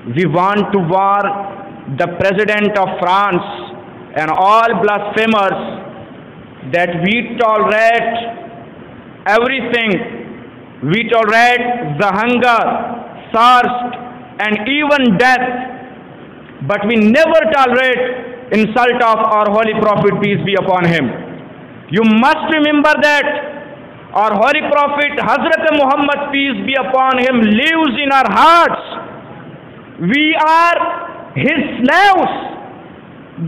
We want to warn the President of France and all blasphemers that we tolerate everything. We tolerate the hunger, thirst, and even death, but we never tolerate insult of our Holy Prophet, peace be upon him. You must remember that our Holy Prophet, Hazrat Muhammad, peace be upon him, lives in our hearts. We are his slaves.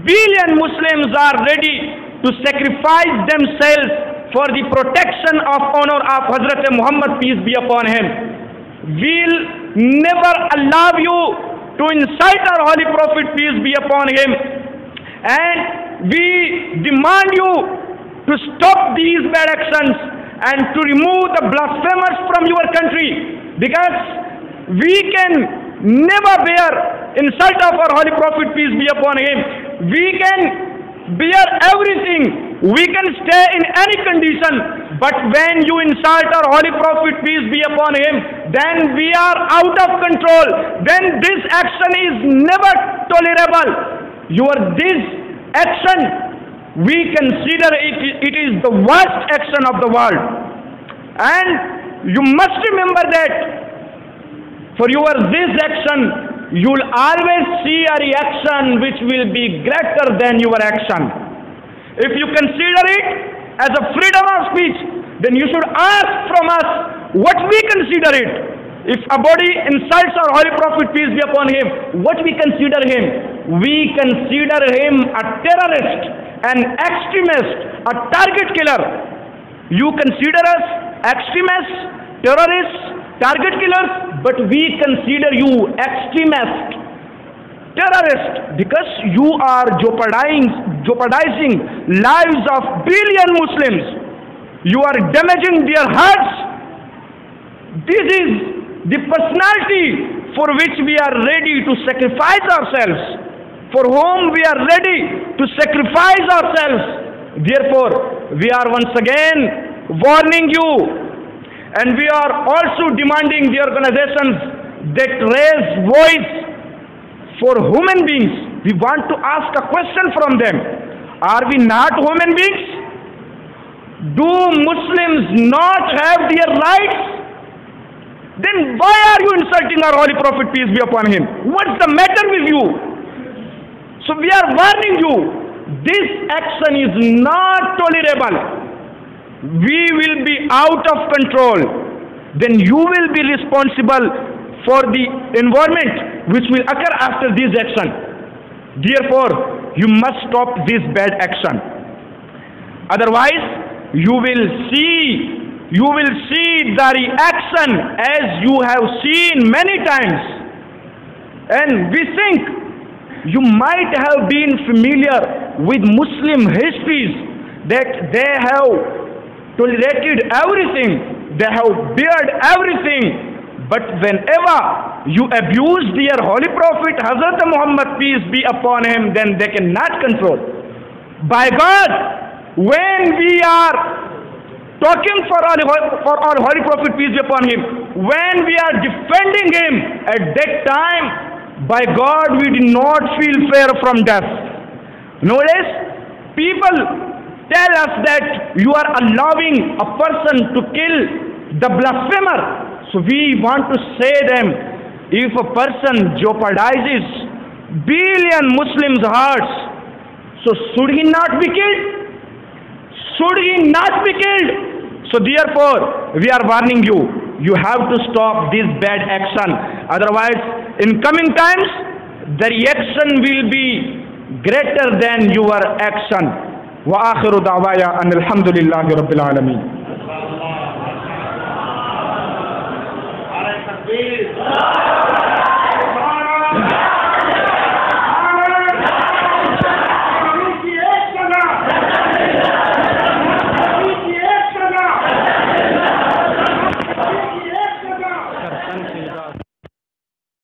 Billion Muslims are ready to sacrifice themselves for the protection of honor of Hazrat Muhammad, peace be upon him. We'll never allow you to insult our Holy Prophet, peace be upon him. And we demand you to stop these bad actions and to remove the blasphemers from your country, because we can never bear insult of our Holy Prophet, peace be upon him. We can bear everything. We can stay in any condition. But when you insult our Holy Prophet, peace be upon him, then we are out of control. Then this action is never tolerable. This action, we consider it is the worst action of the world. And you must remember that for this action, you will always see a reaction which will be greater than your action. If you consider it as a freedom of speech, then you should ask from us what we consider it. If a body insults our Holy Prophet, peace be upon him, what we consider him? We consider him a terrorist, an extremist, a target killer. You consider us extremists, terrorists, target killers, but we consider you extremist, terrorist, because you are jeopardizing lives of billion Muslims. You are damaging their hearts. This is the personality for which we are ready to sacrifice ourselves, for whom we are ready to sacrifice ourselves. Therefore, we are once again warning you, and we are also demanding the organizations that raise voice for human beings. We want to ask a question from them. Are we not human beings? Do Muslims not have their rights? Then why are you insulting our Holy Prophet, peace be upon him? What's the matter with you? So we are warning you. This action is not tolerable. We will be out of control. Then you will be responsible for the environment which will occur after this action. Therefore, you must stop this bad action. Otherwise, you will see the reaction as you have seen many times. And we think you might have been familiar with Muslim histories, that they have tolerated everything, they have bared everything, but whenever you abuse their Holy Prophet, Hazrat Muhammad, peace be upon him, then they cannot control. By God, when we are talking for our Holy Prophet, peace be upon him, when we are defending him, at that time, by God, we do not feel fear from death. Notice, people tell us that you are allowing a person to kill the blasphemer. So we want to say them, if a person jeopardizes billion Muslims' hearts, so should he not be killed? Should he not be killed? So therefore, we are warning you, you have to stop this bad action. Otherwise, in coming times, the reaction will be greater than your action. وآخر دعوايا أن الحمد لله رب العالمين.